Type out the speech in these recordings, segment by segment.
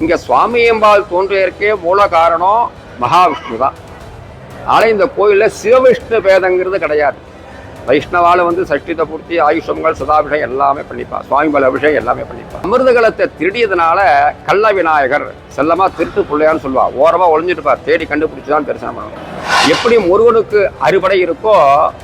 இங்க சுவாமியம்பாள் தோன்றியதற்கே மூல காரணம் மகாவிஷ்ணு தான். ஆனால் இந்த கோயிலில் சிவவிஷ்ணு பேதங்கிறது கிடையாது. வைஷ்ணவால சஷ்டித பூர்த்தி, ஆயுஷங்கள், சதாபிஷேகம் எல்லாமே பண்ணிப்பா. சுவாமிபால் அபிஷேகம் எல்லாமே பண்ணிப்பா. அமிர்தகலத்தை திருடியதுனால கள்ள விநாயகர், செல்லமா திருட்டு பிள்ளையான்னு சொல்லுவா. ஓரமா ஒளிஞ்சிட்டுப்பா, தேடி கண்டுபிடிச்சுதான் தரிசனம் பண்ணணும். எப்படி முருகனுக்கு அறுபடை இருக்கோ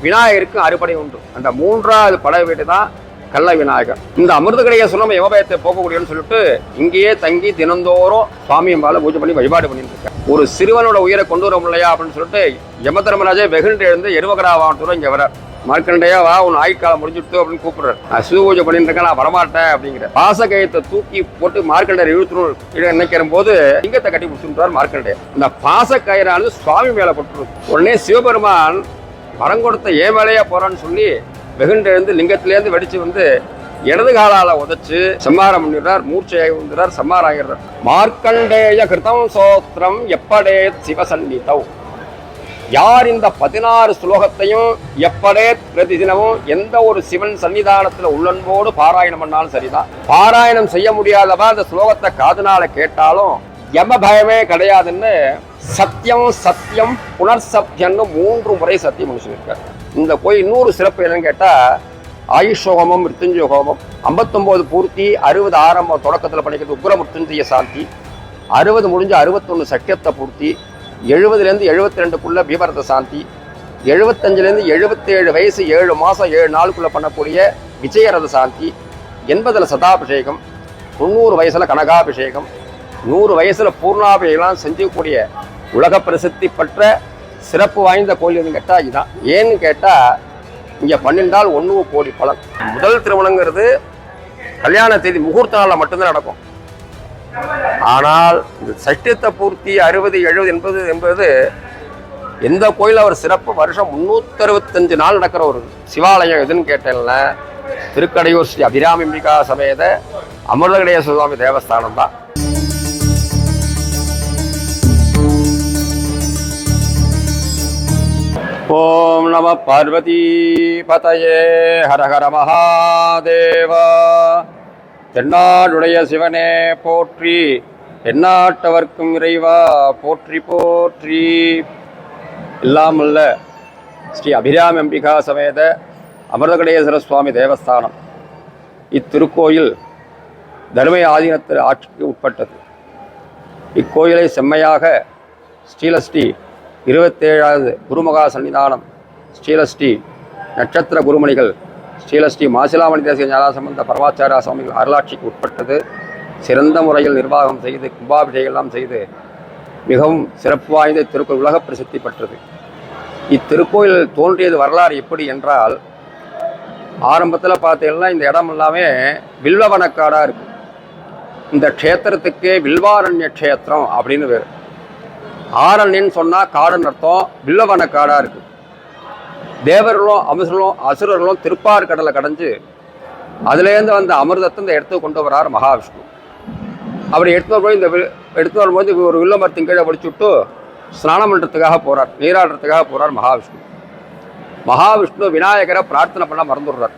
விநாயகருக்கு அறுபடை உண்டு. அந்த மூன்றாவது படை வீடு தான் கள்ள விநாயகர். இந்த அமிர்தகலையை சொல்லாம யமபயத்தை போகக்கூடியன்னு சொல்லிட்டு இங்கேயே தங்கி தினந்தோறும் சுவாமியம்பால பூஜை பண்ணி வழிபாடு பண்ணிட்டு இருக்க. ஒரு சிறுவனோட உயிரை கொண்டு வர முடியலையா அப்படின்னு சொல்லிட்டு யமதர்மராஜே வெகுண்டு எழுந்து எருவகராவான் இங்க வர. மார்க்கண்டையா வா, உன் ஆயுட்காலம் முடிஞ்சுட்டு அப்படின்னு கூப்பிடுறாரு. நான் சிவ பூஜை பண்ணிட்டு இருக்கேன், நான் வரமாட்டேன் அப்படிங்கிற. பாசகயத்தை தூக்கி போட்டு மார்க்கண்டையர் இழுத்துணும் நினைக்கிற போது லிங்கத்தை கட்டி பிடிச்சுட்டார் மார்க்கண்டையர். இந்த பாசக்கயிறானது சுவாமி மேல போட்டுருது. உடனே சிவபெருமான் வரம் கொடுத்த ஏன் வேலையா போறான்னு சொல்லி வெகுண்டு எழுந்து லிங்கத்திலேருந்து வெடிச்சு இடது காலால உதச்சு சம்மாரம் பண்ணிடுறார். மூர்ச்சையாகி வந்துறார், சம்மாரம் ஆகிறார். மார்க்கண்டேய கிருதம் சோத்திரம் எப்படே சிவசன்னிதவ். யார் இந்த 16 ஸ்லோகத்தையும் எப்படே பிரதிதினமும் எந்த ஒரு சிவன் சன்னிதானத்துல உள்ளன்போடு பாராயணம் பண்ணாலும் சரிதான். பாராயணம் செய்ய முடியாதவா அந்த ஸ்லோகத்தை காதுனால கேட்டாலும் யம பயமே கிடையாதுன்னு சத்தியம் சத்தியம் புனர்சத்தியம்னு 3 முறை சத்தியம் முடிச்சிருக்காரு. இந்த கோயில் இன்னொரு சிறப்பு என்னன்னு கேட்டா, ஆயுஷ் ஹோமம், மிருத்யுஞ்சய ஹோமம், 59 பூர்த்தி, 60 ஆரம்பம் தொடக்கத்தில் பண்ணிக்கிறது உக்ர மிருத்யுஞ்சய சாந்தி, 60 முடிஞ்சு 61 சக்கியத்தை பூர்த்தி, 70லேருந்து 72க்குள்ள பீபரத சாந்தி, 75லேருந்து 77 வயசு 7 மாதம் 7 நாளுக்குள்ள பண்ணக்கூடிய விஜயரத சாந்தி, 80ல் சதாபிஷேகம், 90 வயசுல கனகாபிஷேகம், 100 வயசுல பூர்ணாபிஷேகம் செஞ்சக்கூடிய உலக பிரசித்தி பெற்ற சிறப்பு வாய்ந்த கோயில் கேட்டா இதுதான். ஏன்னு கேட்டா இங்க 12 1 கோடி பலன். முதல் திருமணங்கிறது கல்யாண தேதி முகூர்த்த நாளில் மட்டும்தான் நடக்கும். ஆனால் இந்த சஷ்டித்த பூர்த்தி 60, 70, 80 என்பது எந்த கோயில் அவர் சிறப்பு வருஷம் 365 நாள் நடக்கிற ஒரு சிவாலயம் எதுன்னு கேட்டேன்ல, திருக்கடையூர் ஸ்ரீ அபிராமிம்பிகா சமேத அமிர்தகடேய சுவாமி தேவஸ்தானம் தான். ஓம் நம பார்வதி பதயே ஹர ஹர மகாதேவா. தென்னாடுடைய சிவனே போற்றி, எந்நாட்டவர்க்கும் இறைவா போற்றி போற்றி. எல்லாம் உள்ள ஸ்ரீ அபிராமி அம்பிகா சமேத அமிர்தகடேஸ்வர சுவாமி தேவஸ்தானம். இத்திருக்கோயில் தர்ம ஆதீனத்தில் ஆட்சிக்கு உட்பட்டது. இக்கோயிலை செம்மையாக ஸ்ரீலஸ்ரீ 27வது குருமகா சன்னிதானம் ஸ்ரீலஸ்ரீ நட்சத்திர குருமணிகள் ஸ்ரீலஸ்ரீ மாசிலாமணி தேசிய ஞானசம்பந்த பரமாச்சாரிய சுவாமிகள் அருளாட்சிக்கு உட்பட்டது. சிறந்த முறையில் நிர்வாகம் செய்து கும்பாபிஷேகம் செய்து மிகவும் சிறப்பு வாய்ந்த திருக்கோயில் உலக பிரசித்தி பெற்றது. இத்திருக்கோயில் தோன்றியது வரலாறு எப்படி என்றால், ஆரம்பத்தில் பார்த்தீங்கன்னா இந்த இடம் எல்லாமே வில்வவனக்காடாக இருக்கு. இந்த க்ஷேத்திரத்துக்கே வில்வாரண்ய க்ஷேத்திரம் அப்படின்னு பேர். ஆரண்யன்னு சொன்னால் காடுன்னு அர்த்தம். வில்வவனக்காடாக இருக்கு. தேவர்களும் அசுரர்களும் திருப்பார் கடலை கடைஞ்சு அதுலேருந்து வந்த அமிர்தத்தை இந்த இடத்துக்கு கொண்டு வரார் மகாவிஷ்ணு. அப்படி எடுத்து வரும்போது ஒரு வில்வ மரத்தின் கீழே படிச்சுட்டு ஸ்நானம் பண்ணுறதுக்காக போகிறார், நீராடுறதுக்காக போகிறார் மகாவிஷ்ணு. மகாவிஷ்ணு விநாயகரை பிரார்த்தனை பண்ண மறந்துடுறார்.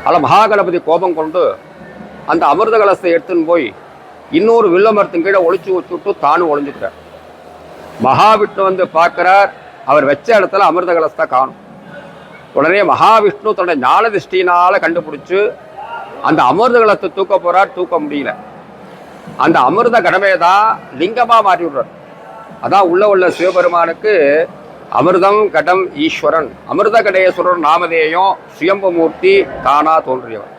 அதில் மகாகணபதி கோபம் கொண்டு அந்த அமிர்த கலசத்தை எடுத்துன்னு போய் இன்னொரு வில்வ மரத்தின் கீழே ஒழிச்சு வச்சுட்டு தானும் ஒழிஞ்சுக்கிறார். மகாவிஷ்ணு பார்க்கிறார், அவர் வச்ச இடத்துல அமிர்த கலசத்தை காணும். உடனே மகாவிஷ்ணு தன்னுடைய ஞான திருஷ்டினால கண்டுபிடிச்சு அந்த அமிர்த கலசத்தை தூக்க போறார். தூக்க முடியல. அந்த அமிர்த கடமையை தான் லிங்கமா மாற்றி விடுறார். அதான் உள்ள சிவபெருமானுக்கு அமிர்தம் கடம் ஈஸ்வரன், அமிர்த கடேஸ்வரர் நாமதேயம் சுயம்பமூர்த்தி தானா தோன்றியவர்.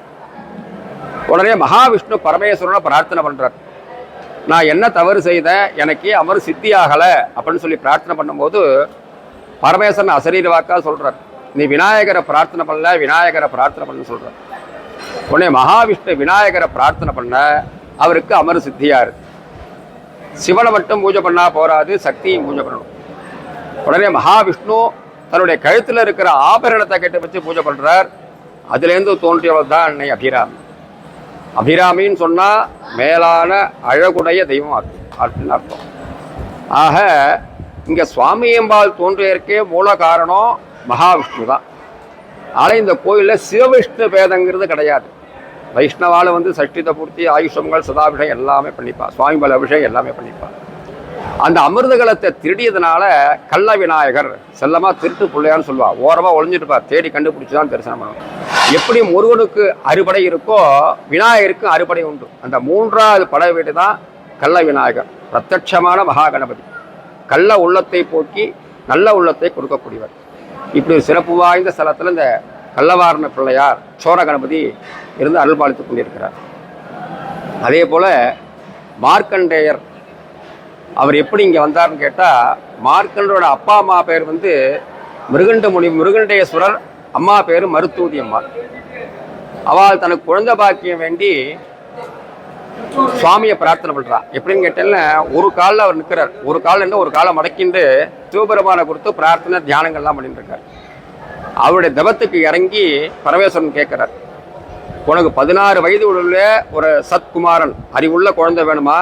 உடனே மகாவிஷ்ணு பரமேஸ்வரனை பிரார்த்தனை பண்றார். நான் என்ன தவறு செய்தேன், எனக்கு அமர் சித்தி ஆகலை அப்படின்னு சொல்லி பிரார்த்தனை பண்ணும்போது பரமேஸ்வரன் அசரீர வாக்கா சொல்றார், நீ விநாயகரை பிரார்த்தனை பண்ணல, விநாயகரை பிரார்த்தனை பண்ணு சொல்ற. உடனே மகாவிஷ்ணு விநாயகரை பிரார்த்தனை பண்ண அவருக்கு அமர் சித்தியாரு. சிவனை மட்டும் பூஜை பண்ணா போராது, சக்தியும் பூஜை பண்ணணும். உடனே மகாவிஷ்ணு தன்னுடைய கழுத்தில் இருக்கிற ஆபரணத்தை கட்டி வச்சு பூஜை பண்றார். அதுலேருந்து தோன்றியவள் தான் அன்னை அபிராமி. அபிராமின்னு சொன்னா மேலான அழகுடைய தெய்வம் அப்படின்னு அர்த்தம். ஆக இங்க சுவாமியம்பாள் தோன்றியதற்கே மூல காரணம் மகாவிஷ்ணு தான். ஆனால் இந்த கோயிலில் சிவவிஷ்ணு பேதங்கிறது கிடையாது. வைஷ்ணவால வந்து சஷ்டித பூர்த்தி ஆயுஷங்கள் சதாபிஷேகம் எல்லாமே பண்ணிப்பா, சுவாமி பல அபிஷேகம் எல்லாமே பண்ணிப்பா. அந்த அமிர்தகலத்தை திருடியதுனால கள்ள விநாயகர் செல்லமா திருட்டு பிள்ளையான்னு சொல்லுவா. ஓரமா ஒளிஞ்சிட்டுப்பா, தேடி கண்டுபிடிச்சுதான் தரிசனமா. எப்படி முருகனுக்கு அறுபடை இருக்கோ விநாயகருக்கும் அறுபடை உண்டு. அந்த மூன்றாவது படை வீடு தான் கள்ள விநாயகர், பிரத்யட்சமான மகா கணபதி, கள்ள உள்ளத்தை போக்கி நல்ல உள்ளத்தை கொடுக்கக்கூடியவர். இப்படி சிறப்பு வாய்ந்த ஸ்தலத்தில் இந்த கள்ளவாரண பிள்ளையார் சோர கணபதி இருந்து அருள் பாலித்துக் கொண்டிருக்கிறார். அதே போல மார்க்கண்டேயர் அவர் எப்படி இங்கே வந்தார்னு கேட்டால், மார்க்கண்டோட அப்பா அம்மா பேர் வந்து மிருகண்டேஸ்வரர், அம்மா பேர் மருத்தூதி அம்மா. அவள் தனக்கு குழந்தை பாக்கியம் வேண்டி சுவாமியை பிரார்த்தனை பண்றா. எப்படின்னு கேட்டேன்னா, ஒரு காலில் அவர் நிற்கிறார், ஒரு காலில் இருந்து ஒரு காலை மடக்கிண்டு சிவபெருமானை கொடுத்து பிரார்த்தனை தியானங்கள்லாம் பண்ணிட்டு இருக்கார். அவருடைய தபத்துக்கு இறங்கி பரமேஸ்வரன் கேட்கிறார், உனக்கு 16 வயது உள்ள ஒரு சத்குமாரன் அறிவுள்ள குழந்தை வேணுமா,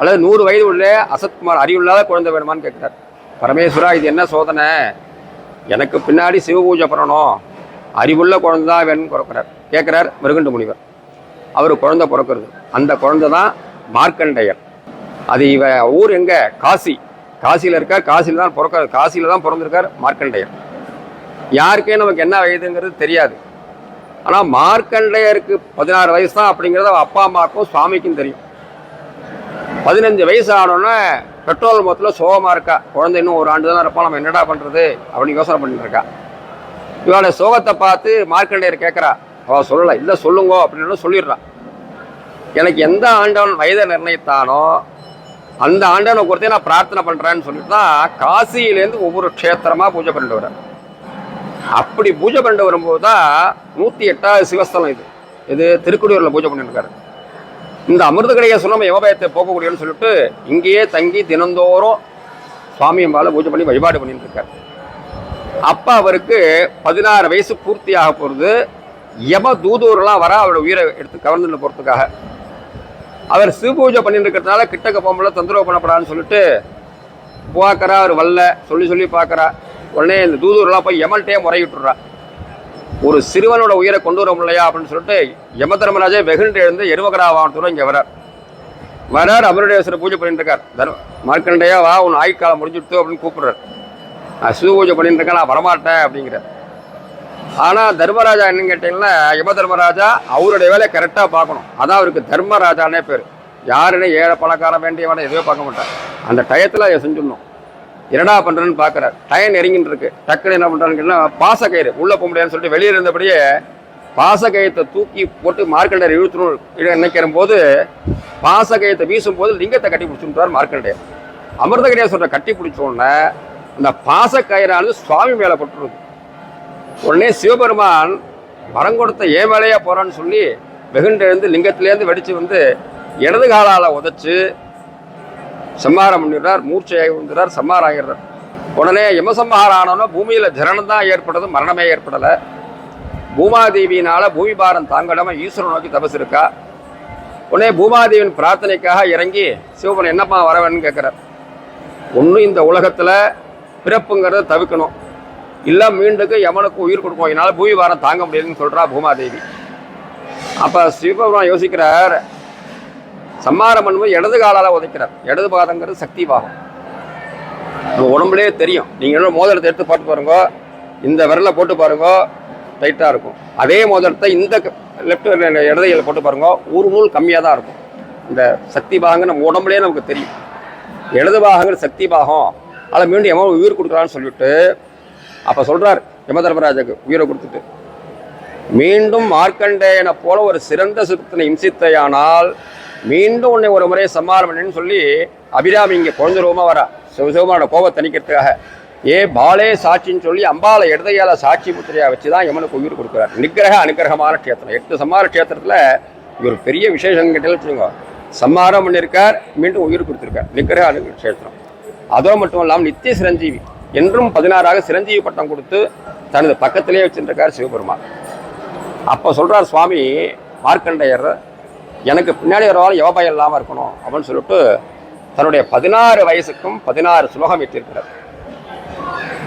அல்லது 100 வயது உள்ள அசத்குமார் அறிவுள்ளாத குழந்தை வேணுமான்னு கேட்கிறார். பரமேஸ்வரா, இது என்ன சோதனை, எனக்கு பின்னாடி சிவ பூஜை பண்ணணும், அறிவுள்ள குழந்தை தான் வேணும்னு கேட்கிறார் மிருகண்ட முனிவர். அவர் குழந்தை பிறக்கிறது. அந்த குழந்தை தான் மார்க்கண்டேயர். அது இவ ஊர் எங்க, காசி, காசியில் இருக்கார். காசியில் தான் பிறக்காது, காசியில் தான் பிறந்திருக்கார் மார்க்கண்டேயர். யாருக்கே நமக்கு என்ன வயதுங்கிறது தெரியாது. ஆனால் மார்க்கண்டேயருக்கு 16 வயசு தான் அப்படிங்கிறது அப்பா அம்மாவுக்கும் சுவாமிக்கும் தெரியும். 15 வயசு ஆனோன்னே பெட்ரோல் மொத்தத்தில் சோகமாக இருக்கா. குழந்தை இன்னும் ஒரு ஆண்டு தான் இருப்போம், நம்ம என்னடா பண்ணுறது அப்படின்னு யோசனை பண்ணிட்டு இருக்கா. இவளோட சோகத்தை பார்த்து மார்க்கண்டேயர் கேட்குறா. அவள் சொல்லலை, இல்லை சொல்லுங்க அப்படின்னு சொல்லிடுறான். எனக்கு எந்த ஆண்டவன் வயதை நிர்ணயித்தானோ அந்த ஆண்டவனை குறித்து நான் பிரார்த்தனை பண்ணுறேன்னு சொல்லிட்டு தான் காசியிலேருந்து ஒவ்வொரு க்ஷேத்திரமாக பூஜை பண்ணிட்டு வரேன். அப்படி பூஜை பண்ணிட்டு வரும்போது தான் 108வது சிவஸ்தலம் இது திருக்குடியூரில் பூஜை பண்ணிட்டு இருக்காரு. இந்த அமிர்தகடைய சுனம யோகத்தை போகக்கூடியன்னு சொல்லிட்டு இங்கேயே தங்கி தினந்தோறும் சுவாமியம்பால பூஜை பண்ணி வழிபாடு பண்ணிட்டு இருக்காரு. அப்போ அவருக்கு 16 வயசு பூர்த்தியாக போகிறது. யம தூதூரெலாம் வர அவரோட உயிரை எடுத்து கவர்ந்துட்டு போகிறதுக்காக. அவர் சிவபூஜை பண்ணிட்டு இருக்கிறதுனால கிட்டக்க போகும்போது தொந்தரவு பண்ணப்படாதுன்னு சொல்லிட்டு பார்க்குறா. அவர் வல்ல சொல்லி பார்க்குறா. உடனே இந்த தூதூரெலாம் போய் யமன்ட்டே முறையிட்டுறா. ஒரு சிறுவனோட உயிரை கொண்டு வர முடியலையா அப்படின்னு சொல்லிட்டு யம தர்மராஜே வெகுண்டு எழுந்து எருமகராவானத்தோடு இங்கே வரார். அமருடேஸ்வரர் பூஜை பண்ணிட்டு இருக்கார். மார்க்கண்டையா வா, உன் ஆயுட்காலம் முடிஞ்சுடுத்து அப்படின்னு கூப்பிடுறார். நான் சிவ பூஜை பண்ணிட்டு இருக்கேன், நான் வரமாட்டேன் அப்படிங்கிறார். ஆனால் தர்மராஜா என்னன்னு கேட்டீங்கன்னா, யம தர்மராஜா அவருடைய வேலையை கரெக்டாக பார்க்கணும். அதான் அவருக்கு தர்மராஜானே பேர். யாருன்னு ஏழை பணக்காரன் வேண்டியவனை எதுவே பார்க்க மாட்டார். அந்த டயத்தில் அதை செஞ்சிடணும். என்னடா பண்ணுறேன்னு பார்க்குறாரு. டயம் நெருங்கின்னு இருக்கு. டக்குன்னு என்ன பண்ணுறான்னு கேட்டால், பாசக்கயிறு உள்ளே போக முடியாதுன்னு சொல்லிட்டு வெளியே இருந்தபடியே பாசக்கயத்தை தூக்கி போட்டு மார்க்கண்டேயர் இழுத்தணும் நினைக்கிற போது பாசக்கயத்தை வீசும் போது லிங்கத்தை கட்டி பிடிச்சுட்டார் மார்க்கண்டேயர். அமிர்தகடேஸ்வரரை கட்டி பிடிச்சோடனே அந்த பாசக்கயிறானது சுவாமி மேலே போட்டுருது. உடனே சிவபெருமான் வரம் கொடுத்த ஏன் வேலையா போறான்னு சொல்லி வெகுண்டு எழுந்து லிங்கத்திலேருந்து வெடிச்சு வந்து இடது காலால் உதைச்சு சம்மாரம் பண்ணிடுறார். மூர்ச்சையாகி வந்துடுறார், சம்மாரம் ஆகிடுறார். உடனே யமசம்ஹாரம் ஆனோன்னா பூமியில் ஜரணம் தான் ஏற்படுது, மரணமே ஏற்படலை. பூமாதேவியினால பூமி பாரம் தாங்கடாம ஈஸ்வரன் நோக்கி தபஸ் இருக்கா. உடனே பூமாதேவியின் பிரார்த்தனைக்காக இறங்கி சிவபெருமான் என்னப்பா வரவேன்னு கேட்குறார். ஒன்றும் இந்த உலகத்தில் பிறப்புங்கிறத தவிர்க்கணும், இல்லை மீண்டுக்கு யமனுக்கு உயிர் கொடுக்கும், என்னால் பூமி பாரம் தாங்க முடியாதுன்னு சொல்கிறா பூமாதேவி. அப்போ சிவபெருமான் யோசிக்கிறார். சம்மாரம் பண்ணும்போது இடது காலால் உதைக்கிறார். இடது பாதங்கிறது சக்தி பாகம். நம்ம உடம்புலேயே தெரியும். நீங்கள் என்ன மோதிரத்தை எடுத்து போட்டு பாருங்க, இந்த விரலை போட்டு பாருங்க, டைட்டாக இருக்கும். அதே மோதிரத்தை இந்த லெஃப்ட் இடதையில் போட்டு பாருங்க, ஒரு நூல் கம்மியாக தான் இருக்கும். இந்த சக்தி பாகங்கள் நம்ம உடம்புலேயே நமக்கு தெரியும். இடது பாகங்கிற சக்தி பாகம், அதில் மீண்டும் யம உயிர் கொடுக்குறான்னு சொல்லிட்டு அப்போ சொல்கிறார் யம தர்மராஜாக்கு உயிரை கொடுத்துட்டு, மீண்டும் மார்க்கண்டேயனை போல ஒரு சிறந்த சித்தனை இம்சித்தையானால் மீண்டும் உன்னை ஒரு முறை சம்மாரம் பண்ணு சொல்லி அபிராமி இங்கே குழந்தை ரூபமாக வரா. சிவசிவமானோட கோபத்தை தணிக்கிறதுக்காக பாலே சாட்சின்னு சொல்லி அம்பாலை இடதையால சாட்சி முத்திரையாக வச்சு தான் யமனுக்கு உயிர் கொடுக்குறார். நிகிரக அனுகிரகமான க்ஷேத்திரம். 8 சம்மார க்ஷேத்திரத்தில் ஒரு பெரிய விசேஷம் கேட்டாலும் வச்சுக்கோங்க. சம்மாரம் பண்ணியிருக்கார், மீண்டும் உயிர் கொடுத்துருக்கார். நிகிரக அனுகிரக க்ஷேத்திரம். அதோடு மட்டும் இல்லாமல் நித்திய சிரஞ்சீவி என்றும் 16ஆக சிரஞ்சீவி பட்டம் கொடுத்து தனது பக்கத்திலே வச்சுருக்கார் சிவபெருமான். அப்போ சொல்கிறார் சுவாமி மார்க்கண்டேயர், எனக்கு பின்னாடி வரவாலும் யோபயம் இல்லாமல் இருக்கணும் அப்படின்னு சொல்லிட்டு தன்னுடைய 16 வயசுக்கும் 16 ஸ்லோகம் வைத்திருக்கிறார்.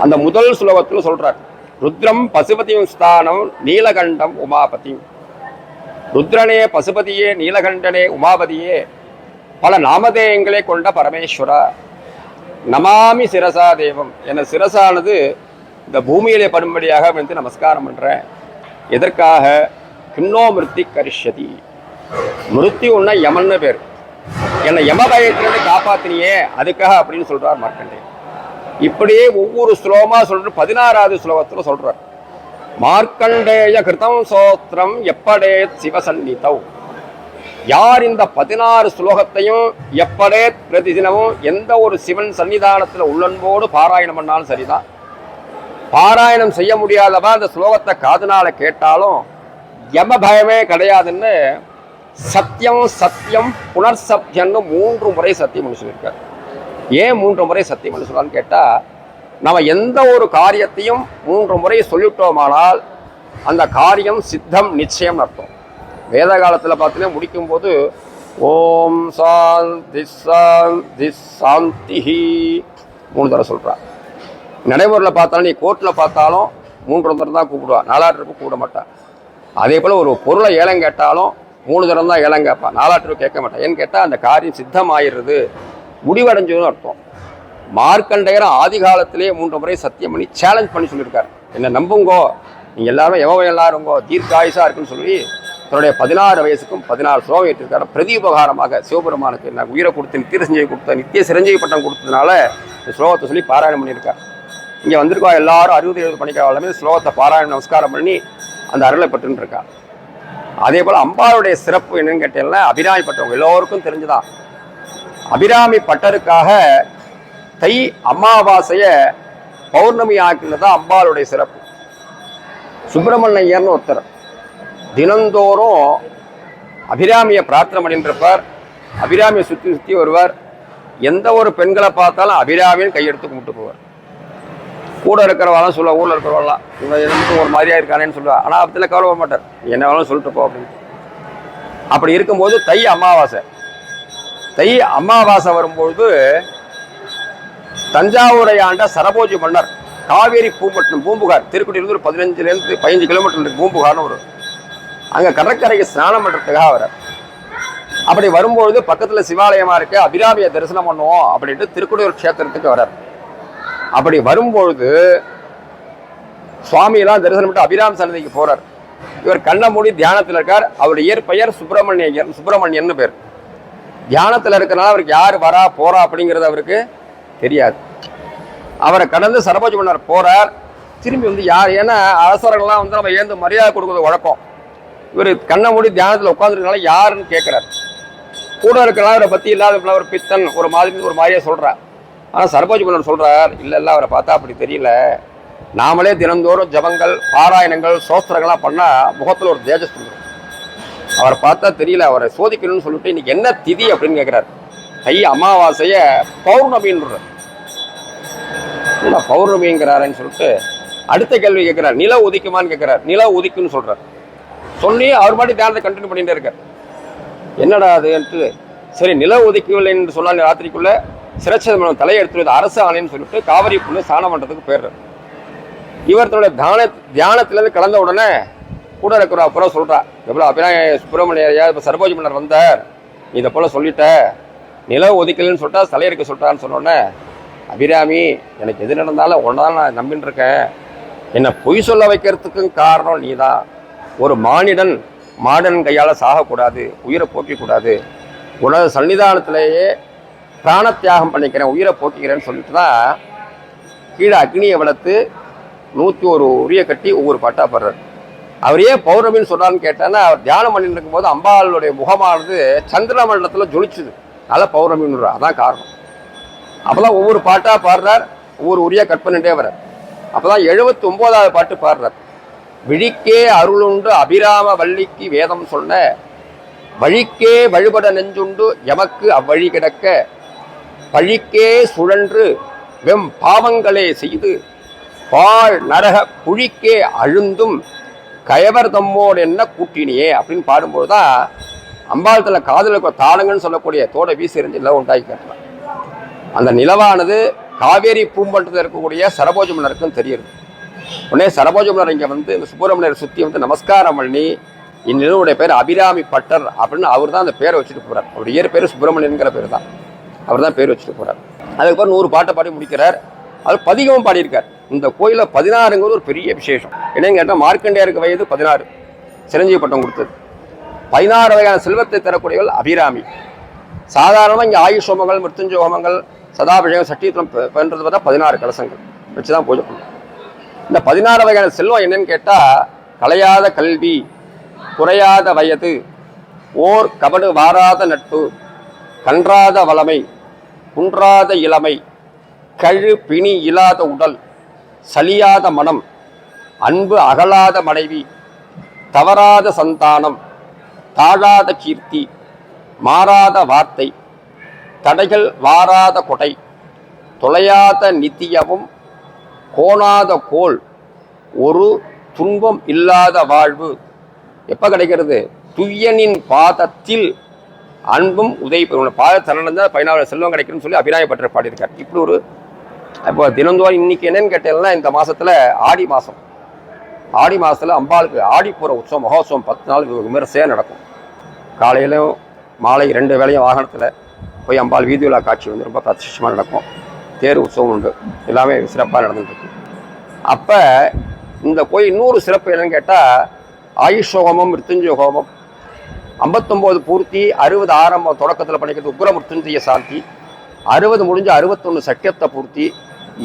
அந்த முதல் ஸ்லோகத்தில் சொல்றார், ருத்ரம் பசுபதியும் ஸ்தானம் நீலகண்டம் உமாபதியும். ருத்ரனே, பசுபதியே, நீலகண்டனே, உமாபதியே, பல நாமதேயங்களை கொண்ட பரமேஸ்வரா, நமாமி சிரசா தேவம். என சிரசானது இந்த பூமியிலே படும்படியாக வந்து நமஸ்காரம் பண்றேன். எதற்காக? கிண்ணோ மிருத்தி கரிஷதி, மிருத்தி ஒன்னா யமன்னு பேர். என்னை யம பயத்திலிருந்து காப்பாத்தினியே, அதுக்காக அப்படின்னு சொல்றார் மார்க்கண்டே. இப்படியே ஒவ்வொரு ஸ்லோகமா சொல்ற 16வது ஸ்லோகத்துல சொல்றார். மார்க்கண்டேய கிருதம் சோத்திரம் எப்படே சிவசன்னிதவ். யார் இந்த 16 ஸ்லோகத்தையும் எப்படே பிரதிதினமும் எந்த ஒரு சிவன் சன்னிதானத்தில் உள்ளன்போடு பாராயணம் பண்ணாலும் சரிதான். பாராயணம் செய்ய முடியாதவா அந்த ஸ்லோகத்தை காதுனால கேட்டாலும் யம பயமே கிடையாதுன்னு சத்தியம் சத்தியம் புனர்சத்தியம்னு 3 முறை சத்தியம் சொல்லியிருக்கார். ஏன் 3 முறை சத்தியம் சொல்லலான்னு கேட்டால், நம்ம எந்த ஒரு காரியத்தையும் 3 முறை சொல்லிட்டோமானால் அந்த காரியம் சித்தம் நிச்சயம் அர்த்தம். வேத காலத்தில் பார்த்தீங்கன்னா முடிக்கும் போது ஓம் சாந்தி சாந்தி சாந்திஹி 3 தடவை சொல்கிறார். நடைமுறையில் பார்த்தாலும், நீ கோர்ட்டில் பார்த்தாலும் 3 தடவை தான் கூப்பிடுவா, 4 தடவை கூப்பிட மாட்டான். அதே போல் ஒரு பொருளை ஏலம் கேட்டாலும் 3 தடவை தான் ஏலம் கேட்பான், 4 தடவை கேட்க மாட்டான். ஏன்னு கேட்டால் அந்த காரியம் சித்தமாயிடுறது, முடிவடைஞ்சதுன்னு அர்த்தம். மார்க்கண்டேயர் ஆதி காலத்திலே 3 முறை சத்தியம் பண்ணி சேலஞ்ச் பண்ணி சொல்லியிருக்காரு. என்ன நம்புங்கோ, நீங்கள் எல்லாரும் எவன் எல்லாருங்கோ தீர்க்காயுசா இருக்குன்னு சொல்லி தன்னுடைய 16 வயசுக்கும் 16 ஸ்லோகம் ஏற்றிருக்காரு. பிரதிபகாரமாக சிவபெருமானுக்கு என்ன உயிரை கொடுத்து நித்திய சிரஞ்சீவி கொடுத்த நித்திய சிரஞ்சீவி பட்டம் கொடுத்ததுனால இந்த ஸ்லோகத்தை சொல்லி பாராயணம் பண்ணியிருக்காரு. இங்கே வந்திருக்கா எல்லாரும் 60-70 பண்ணிக்கிறாலுமே ஸ்லோகத்தை பாராயணம் நமஸ்காரம் பண்ணி அந்த அருளை பட்டுன்னு இருக்கா. அதே போல் அம்பாளுடைய சிறப்பு என்னன்னு கேட்டீங்கன்னா, அபிராமி பட்டவங்க எல்லோருக்கும் தெரிஞ்சுதான். அபிராமி பட்டருக்காக தை அமாவாசைய பௌர்ணமி ஆக்கினதான் அம்பாளுடைய சிறப்பு. சுப்பிரமணியர்னு ஒருத்தர் தினந்தோறும் அபிராமியை பிரார்த்தனை பண்ணிருப்பார். அபிராமியை சுற்றி சுற்றி வருவார். எந்த ஒரு பெண்களை பார்த்தாலும் அபிராமின்னு கையெடுத்து கும்பிட்டு போவார். கூட இருக்கிறவாலாம் சொல்லுவா, ஊரில் இருக்கிறவாலாம் இவன் ஒரு மாதிரியா இருக்கானேன்னு சொல்லுவா. ஆனால் அப்பத்தில் கவலை வர மாட்டார், என்ன வேணாலும் சொல்லிட்டு போ அப்படின்னு. அப்படி இருக்கும்போது தை அமாவாசை வரும்பொழுது தஞ்சாவூரை ஆண்ட சரபோஜி மன்னர் காவேரி பூம்புகார், திருக்குடியிலிருந்து ஒரு 15 கிலோமீட்டர் இருக்கு பூம்புகார்னு ஒரு, அங்கே கடற்கரைக்கு ஸ்நானம் பண்ணுறதுக்காக வர. அப்படி வரும்பொழுது பக்கத்தில் சிவாலயமா இருக்கு, அபிராமியை தரிசனம் பண்ணுவோம் அப்படின்ட்டு திருக்குடியூர் க்ஷேத்திரத்துக்கு வர்றார். அப்படி வரும்பொழுது சுவாமியெல்லாம் தரிசனம் பண்ணிட்டு அபிராம் சன்னதிக்கு போறார். இவர் கண்ணை மூடி தியானத்தில் இருக்கார். அவருடைய இயற்பெயர் சுப்பிரமணியன் பேர். தியானத்தில் இருக்கிறனால அவருக்கு யார் வரா போறா அப்படிங்கிறது அவருக்கு தெரியாது. அவரை கடந்து சரபோஜி மன்னர் போறார். திரும்பி வந்து யார், ஏன்னா அரசர்கள்லாம் வந்து நம்ம ஏந்து மரியாதை கொடுக்குறது வழக்கம். இவர் கண்ணை மூடி தியானத்தில் உட்காந்துருக்கனால யாருன்னு கேட்கிறார். கூட இருக்கிறனால அவரை பத்தி இல்லாத ஒரு பித்தன் ஒரு மாதிரியா சொல்றார். ஆனால் சரபோஜி மன்னர் சொல்றார், இல்லை அவரை பார்த்தா அப்படி தெரியல, நாமளே தினந்தோறும் ஜபங்கள் பாராயணங்கள் சோஸ்திரங்கள்லாம் பண்ணா முகத்தில் ஒரு தேஜஸ் வந்துடும், அவரை பார்த்தா தெரியல, அவரை சோதிக்கணும்னு சொல்லிட்டு இன்னைக்கு என்ன திதி அப்படின்னு கேட்கிறார். தை அமாவாசைய பௌர்ணமின்ற பௌர்ணமிங்கிறாருன்னு சொல்லிட்டு அடுத்த கேள்வி கேட்கிறார். நில உதிக்குமான்னு கேட்கிறார். நில உதிக்குன்னு சொல்றார். சொல்லி அவர் மாதிரி தியானத்தை கண்டினியூ பண்ணிட்டே இருக்கார். என்னடா அதுன்ட்டு சரி நில உதிக்கவில்லைன்னு சொன்னாலும் ராத்திரிக்குள்ள சிரச்சேதம் தலையை எடுத்துவது அரசு ஆணைன்னு சொல்லிட்டு காவிரி புண்ணு ஸ்நானம் பண்றதுக்கு போயிடுறார். இவர் தன்னுடைய தியானத்திலேருந்து கலந்த உடனே கூட இருக்கிற அப்புறம் சொல்றா, எவ்வளோ அபிராமி சுப்பிரமணியா இப்போ சரபோஜி மன்னர் வந்தார், நீ இதை போல சொல்லிட்ட, நில ஒதுக்கலன்னு சொல்லிட்டா தலையெடுக்க சொல்லிட்டான்னு சொன்னோடனே, அபிராமி எனக்கு எது நடந்தாலும் ஒன்றால் நான் நம்பின்னு இருக்கேன், என்னை பொய் சொல்ல வைக்கிறதுக்கும் காரணம் நீ தான். ஒரு மானிடன் கையால் சாகக்கூடாது, உயிரை போக்கக்கூடாது, உனது சன்னிதானத்திலேயே பிராண தியாகம் பண்ணிக்கிறேன், உயிரை போக்கிக்கிறேன்னு சொல்லிட்டு தான் கீழே அக்னியை வளர்த்து 101 உரிய கட்டி ஒவ்வொரு பாட்டா படுறார். அவர் ஏன் பௌர்ணமின்னு சொல்றான்னு கேட்டேன்னா, அவர் தியானம் பண்ணிட்டு இருக்கும்போது அம்பாளுடைய முகமானது சந்திர மண்டலத்தில் ஜொலிச்சுது, அதனால் பௌர்ணமின்னு அதான் காரணம். அப்போதான் ஒவ்வொரு பாட்டா பாடுறார், ஒவ்வொரு உரிய கட் பண்ணிட்டே வர்றார். அப்போதான் 79வது பாட்டு பாடுறார். விழிக்கே அருளுண்டு அபிராம வள்ளிக்கு வேதம் சொன்ன, வழிக்கே வழிபட நெஞ்சுண்டு எமக்கு அவ்வழி கிடக்க, பழிக்கே சுழன்று வெம் பாவங்களே செய்து பால் நரக குழிக்கே அழுந்தும் கயவர் தம்மோடு என்ன கூட்டினியே அப்படின்னு பாடும்போது தான் அம்பாளத்தில் காதலுக்கு தாளங்கன்னு சொல்லக்கூடிய தோட வீசி எறிஞ்சு நிலவு உண்டாக்கி காட்டலாம். அந்த நிலவானது காவேரி பூம்பட்டத்தில் இருக்கக்கூடிய சரபோஜி மன்னருக்கும் தெரியுது. உடனே சரபோஜி மன்னர் இங்கே வந்து இந்த சுப்பிரமணியரை சுற்றி வந்து நமஸ்காரம் பண்ணி இந்நிலனுடைய பேர் அபிராமி பட்டர் அப்படின்னு அவர் தான் அந்த பேரை வச்சுட்டு போகிறார். அவர் இயற்பேர் சுப்பிரமணியன்கிற பேர் தான், அவர் தான் பேர் வச்சுட்டு போகிறார். அதுக்கப்புறம் 100 பாட்டை பாடி முடிக்கிறார். அது பதிகமும் பாடியிருக்கார். இந்த கோயிலில் 16ங்கிறது ஒரு பெரிய விசேஷம். என்னன்னு கேட்டால் மார்க்கண்டேயருக்கு வயது 16, சிரஞ்சீவி பட்டம் கொடுத்தது. 16 வகையான செல்வத்தை தரக்கூடியவள் அபிராமி. சாதாரணமாக இங்கே ஆயுஷ் ஹோமங்கள், மிருத்யுஞ்சய ஹோமங்கள், சதாபிஷேகம், சட்டியத்திரம் பண்ணுறது பார்த்தா 16 கலசங்கள் வச்சு தான் பூஜை பண்ணும். இந்த 16 வகையான செல்வம் என்னன்னு கேட்டால் கலையாத கல்வி, குறையாத வயது, ஓர் கபடு வாராத நட்பு, கன்றாத வளமை, குன்றாத இளமை, கழு பிணி இல்லாத உடல், சலியாத மனம், அன்பு அகலாத மனைவி, தவறாத சந்தானம், தாழாத கீர்த்தி, மாறாத வார்த்தை, தடைகள் வாராத கொடை, தொலையாத நித்தியமும், கோணாத கோல், ஒரு துன்பம் இல்லாத வாழ்வு. எப்போ கிடைக்கிறது? துய்யனின் பாதத்தில் அன்பும் உதவி பாதத்தனந்த 14 செல்வம் கிடைக்குன்னு சொல்லி அபிராமி பட்டர் பாடியிருக்கார். இப்படி ஒரு இப்போ தினந்தோறும் இன்னைக்கு என்னன்னு கேட்டீங்கன்னா இந்த மாதத்தில் ஆடி மாதம், ஆடி மாதத்தில் அம்பாளுக்கு ஆடிப்புற உற்சவம் மகோத்சவம் 10 நாள் விமரிசையாக நடக்கும். காலையிலும் மாலை 2 வேளையும் வாகனத்தில் போய் அம்பாள் வீதி விழா காட்சி வந்து ரொம்ப பிரத்யட்சமாக நடக்கும். தேர் உற்சவம் உண்டு, எல்லாமே சிறப்பாக நடந்துட்டுருக்கு. அப்போ இந்த கோயில் இன்னொரு சிறப்பு என்னன்னு கேட்டால் ஆயுஷ் ஹோமம், மிருத்யுஞ்சய ஹோமம் 59 பூர்த்தி, 60 ஆரம்பம் தொடக்கத்தில் பண்ணிக்கிறது உக்ர மிருத்யுஞ்சய சாந்தி, 60 முடிஞ்சு 61 சக்கியத்தை பூர்த்தி,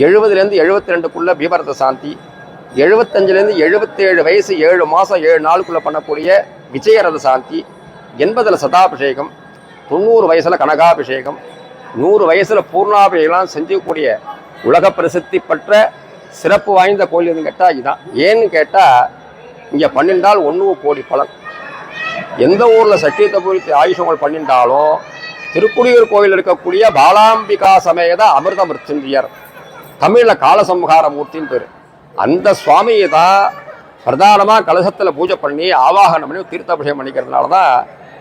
70லேருந்து 72க்குள்ளே பீபரத சாந்தி, 75லேருந்து 77 வயசு 7 மாதம் 7 நாளுக்குள்ளே பண்ணக்கூடிய விஜயரத சாந்தி, 80ல் சதாபிஷேகம், 90 வயசில் கனகாபிஷேகம், 100 வயசில் பூர்ணாபிஷேகம் செஞ்சக்கூடிய உலக பிரசித்தி பெற்ற சிறப்பு வாய்ந்த கோயில் எதுன்னு கேட்டால் இதுதான். ஏன்னு கேட்டால் இங்கே பண்ணிண்டால் 1 கோடி பலன். எந்த ஊரில் சட்டியத்தை பூர்த்தி ஆயுஷங்கள் பண்ணிட்டாலும் திருக்குடியூர் கோயில் இருக்கக்கூடிய பாலாம்பிகா சமேத அமிர்த மிருத்யுஞ்சயர், தமிழில் காலசம்ஹார மூர்த்தின்னு பேர், அந்த சுவாமியை தான் பிரதானமாக கலசத்தில் பூஜை பண்ணி ஆவாகனம் பண்ணி தீர்த்தாபிஷேகம் பண்ணிக்கிறதுனால தான்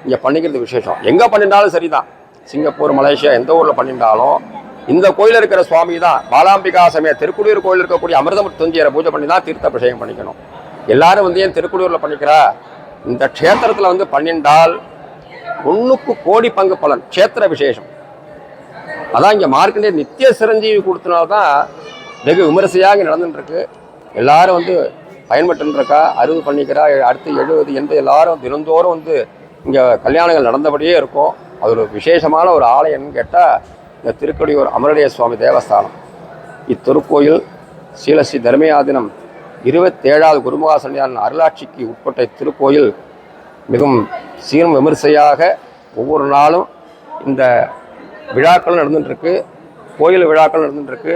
இங்கே பண்ணிக்கிறது விசேஷம். எங்கே பண்ணிட்டாலும் சரிதான், சிங்கப்பூர், மலேசியா எந்த ஊரில் பண்ணிட்டாலும் இந்த கோயில் இருக்கிற சுவாமி தான் பாலாம்பிகா சமய திருக்குடியூர் கோயில் இருக்கக்கூடிய அமிர்த மிருத்யுஞ்சயரை பூஜை பண்ணி தான் தீர்த்தாபிஷேகம் பண்ணிக்கணும். எல்லாரும் வந்து ஏன் திருக்குடியூரில் பண்ணிக்கிறா, இந்த க்ஷேத்திரத்தில் வந்து பண்ணிண்டால் 1 கோடி பங்கு பலன், க்ஷேத்திர விசேஷம். அதான் இங்கே மார்க்கண்டே நித்திய சிரஞ்சீவி கொடுத்தனால்தான் வெகு விமரிசையாக நடந்துட்டுருக்கு. எல்லாரும் வந்து பயன்பட்டுருக்கா, 60 பண்ணிக்கிறா, அடுத்து 70 80 எல்லாரும் தினந்தோறும் வந்து இங்கே கல்யாணங்கள் நடந்தபடியே இருக்கும். அது ஒரு விசேஷமான ஒரு ஆலயம்னு கேட்டால் இந்த திருக்கடியூர் அமரடைய சுவாமி தேவஸ்தானம். இத்திருக்கோயில் ஸ்ரீலஸ்ரீ தர்மயாதினம் 27வது குருமுகா சன்னிதான அருளாட்சிக்கு உட்பட்ட திருக்கோயில் மிகவும் சீரும் விமரிசையாக ஒவ்வொரு நாளும் இந்த விழாக்கள் நடந்துட்டுருக்கு. கோயில் விழாக்கள் நடந்துட்டுருக்கு.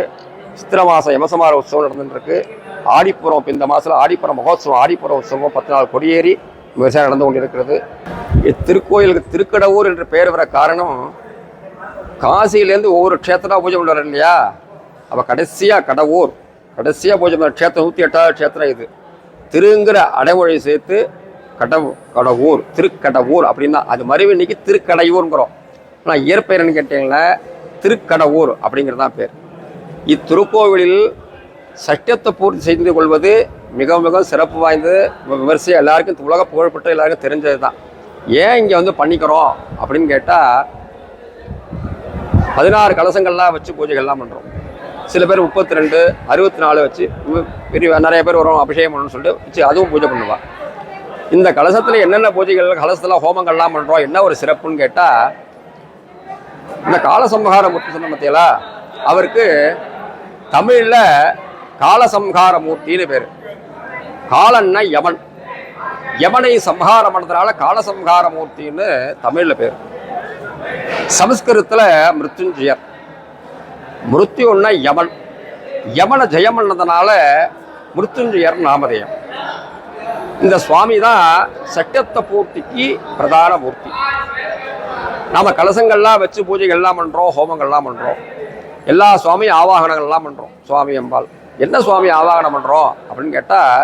சித்திர மாதம் யமசமார உற்சவம் நடந்துட்டுருக்கு. ஆடிப்புறம் இந்த மாதத்தில் ஆடிப்புறம் மகோத்சவம், ஆடிப்புற உற்சவம் 10 நாள் கொடியேறி விவசாயம் நடந்து கொண்டிருக்கிறது. இத்திருக்கோயிலுக்கு திருக்கடவூர் என்று பெயர் வர காரணம், காசியிலேருந்து ஒவ்வொரு க்ஷேத்திரமாக பூஜை பண்ணுவார் இல்லையா, அப்போ கடைசியாக கடவுர், கடைசியாக பூஜை பண்ணுற க்ஷேத்திரம் 108வது க்ஷேத்திரம் இது. திருங்கிற அடைமொழி சேர்த்து கடவுர், திருக்கடவூர் அப்படின்னா அது மறுபடியும் இன்னைக்கு திருக்கடையூருங்கிறோம். ஆனால் இயற்பெயர்னு கேட்டீங்கன்னா திருக்கடவூர் அப்படிங்கிறது தான் பேர். இத்திருக்கோவிலில் சஷ்டத்தை பூர்த்தி செய்து கொள்வது மிக மிக சிறப்பு வாய்ந்தது, விமர்சையாக எல்லாருக்கும் உலக புகழ்பெற்ற எல்லாருக்கும் தெரிஞ்சது தான். ஏன் இங்கே வந்து பண்ணிக்கிறோம் அப்படின்னு கேட்டால் 16 கலசங்கள்லாம் வச்சு பூஜைகள்லாம் பண்ணுறோம். சில பேர் 32 64 வச்சு பெரிய நிறைய பேர் வரும் அபிஷேகம் பண்ணணும்னு சொல்லிட்டு வச்சு அதுவும் பூஜை பண்ணுவாள். இந்த கலசத்தில் என்னென்ன பூஜைகள், கலசத்தில் ஹோமங்கள்லாம் பண்ணுறோம், என்ன ஒரு சிறப்புன்னு கேட்டால், இந்த காலசம்ஹார மூர்த்தி சொன்ன மத்தியலா, அவருக்கு தமிழில் காலசம்ஹார மூர்த்தின்னு பேர். காலன்னா யமன், யமனை சம்ஹாரம் பண்ணுறதுனால காலசம்ஹார மூர்த்தின்னு தமிழில் பேர். சமஸ்கிருதத்தில் மிருத்யுஞ்சயர், மிருத்யுன்னா யமன், யமனை ஜெயம் பண்ணதுனால மிருத்யுஞ்சயர் நாமதேயம். இந்த சுவாமி தான் சட்டத்தை பூர்த்திக்கு பிரதான மூர்த்தி. நாம் கலசங்கள்லாம் வச்சு பூஜைகள்லாம் பண்ணுறோம், ஹோமங்கள்லாம் பண்ணுறோம், எல்லா சுவாமி ஆவாகனங்கள்லாம் பண்ணுறோம். சுவாமி அம்பாள் என்ன சுவாமி ஆவாகனம் பண்ணுறோம் அப்படின்னு கேட்டால்,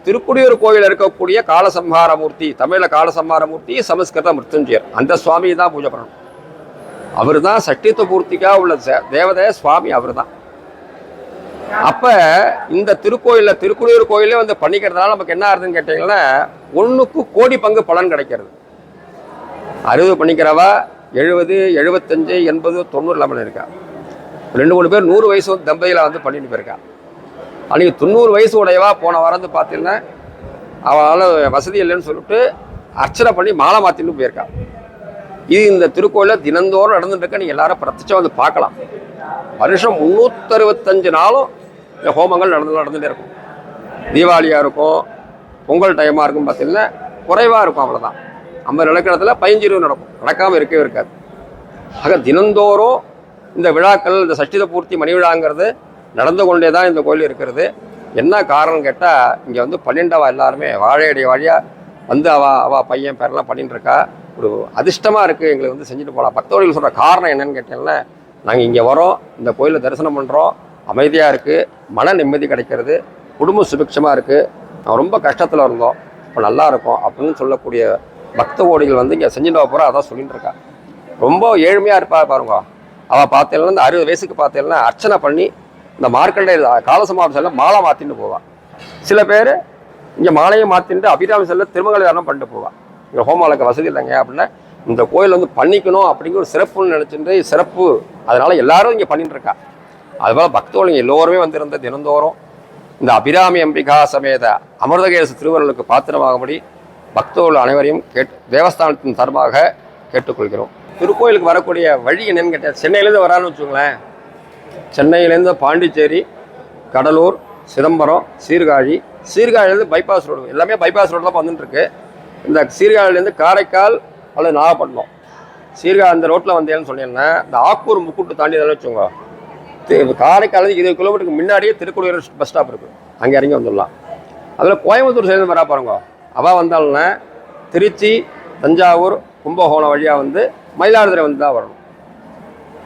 திருக்குடியூர் கோயில் இருக்கக்கூடிய காலசம்ஹார மூர்த்தி, தமிழில் காலசம்ஹார மூர்த்தி, சமஸ்கிருத மிருத்யுஞ்சயர், அந்த சுவாமியை தான் பூஜை பண்ணணும். அவர் தான் சட்டித்த பூர்த்திக்காக உள்ள தேவதை சுவாமி. அவர் தான் அப்போ இந்த திருக்குடியூர் கோயிலே வந்து பண்ணிக்கிறதுனால நமக்கு என்ன ஆகுதுன்னு கேட்டீங்கன்னா 1க்கு கோடி பங்கு பலன் கிடைக்கிறது. 60 பண்ணிக்கிறவா 70, 75, 80, 90 இல்லாமல் இருக்கா. 2-3 பேர் 100 வயசு தம்பதியில் வந்து பண்ணிட்டு போயிருக்கா. அன்றைக்கி 90 வயசு உடையவா போன வாரம் வந்து பார்த்தீங்கன்னா அவளால் வசதி இல்லைன்னு சொல்லிட்டு அர்ச்சனை பண்ணி மாலை மாற்றிட்டு போயிருக்கா. இது இந்த திருக்கோயிலில் தினந்தோறும் நடந்துட்டு இருக்க. நீங்கள் எல்லாரும் பிரத்யட்சம் வந்து பார்க்கலாம். வருஷம் 365 நாளும் இந்த ஹோமங்கள் நடந்துகிட்டே இருக்கும். தீபாவளியாக இருக்கும், பொங்கல் டைமாக இருக்கும், பார்த்தீங்கன்னா குறைவாக இருக்கும். அவ்வளோதான். 50 நடக்கிறதுல 15 நடக்கும், நடக்காமல் இருக்கவே இருக்காது. ஆக தினந்தோறும் இந்த விழாக்கள், இந்த சஷ்டித பூர்த்தி மணி விழாங்கிறது நடந்து கொண்டே தான் இந்த கோயில் இருக்கிறது. என்ன காரணம் கேட்டால் இங்கே வந்து 12 எல்லாருமே வாழையடி வழியாக வந்து அவள் பையன் பேரெல்லாம் பண்ணிட்டு இருக்கா. ஒரு அதிர்ஷ்டமாக இருக்குது. எங்களுக்கு வந்து செஞ்சுட்டு போகலாம். பக்தவர்கள் சொல்கிற காரணம் என்னன்னு கேட்டீங்கன்னா, நாங்கள் இங்கே வரோம், இந்த கோயிலை தரிசனம் பண்ணுறோம், அமைதியாக இருக்குது, மன நிம்மதி கிடைக்கிறது, குடும்ப சுபிக்ஷமாக இருக்குது, நான் ரொம்ப கஷ்டத்தில் இருந்தோம், இப்போ நல்லா இருக்கும் அப்படின்னு சொல்லக்கூடிய பக்த கோடிகள் வந்து இங்கே செஞ்சுட்டு போகிறோம். அதான் சொல்லிட்டு இருக்கா. ரொம்ப ஏழ்மையாக இருப்பா பாருங்க. அவள் பார்த்தேன்னா இந்த 60 வயசுக்கு பார்த்தேன்னா அர்ச்சனை பண்ணி இந்த மார்க்கண்டே காலசமாபிசல்ல மாலை மாற்றிட்டு போவாள். சில பேர் இங்கே மாலையை மாற்றிட்டு அபிராமி செல்ல திருமங்கல்யாணம் பண்ணிட்டு போவாள். இங்கே ஹோமாலுக்கு வசதி இல்லைங்க அப்படின்னா இந்த கோயில் வந்து பண்ணிக்கணும் அப்படிங்கிற ஒரு சிறப்புன்னு நினச்சிட்டு சிறப்பு. அதனால் எல்லாரும் இங்கே பண்ணிட்டு இருக்கா. அதுபோல் பக்தோழிங்க எல்லோருமே வந்திருந்த தினந்தோறும் இந்த அபிராமி அம்பிகா சமேத அமிர்தகேச திருவருளுக்கு பாத்திரமாகும்படி பக்தோர்கள் அனைவரையும் தேவஸ்தானத்தின் தரமாக கேட்டுக்கொள்கிறோம். திருக்கோயிலுக்கு வரக்கூடிய வழி என்னன்னு கேட்டால், சென்னையிலேருந்து வரான்னு வச்சுக்கோங்களேன். சென்னையிலேருந்து பாண்டிச்சேரி, கடலூர், சிதம்பரம், சீர்காழிலேருந்து பைபாஸ் ரோடு, எல்லாமே பைபாஸ் ரோடு தான் வந்துட்டுருக்கு. இந்த சீர்காழிலேருந்து காரைக்கால் அல்லது நாகப்பட்டினம், அந்த ரோட்டில் வந்தேன்னு சொன்னீங்கன்னா இந்த ஆக்கூர் முக்கூட்டு தாண்டி தான் வச்சுக்கோங்க. காரைக்கால் 20 கிலோமீட்டருக்கு முன்னாடியே திருக்குடியூர் பஸ் ஸ்டாப் இருக்குது. அங்கே இறங்கி வந்துடலாம். அதில் கோயம்புத்தூர் சேர்ந்து வரா பாருங்க. அவள் வந்தாலும்னா திருச்சி, தஞ்சாவூர், கும்பகோணம் வழியாக வந்து மயிலாடுதுறை வந்து தான் வரணும்.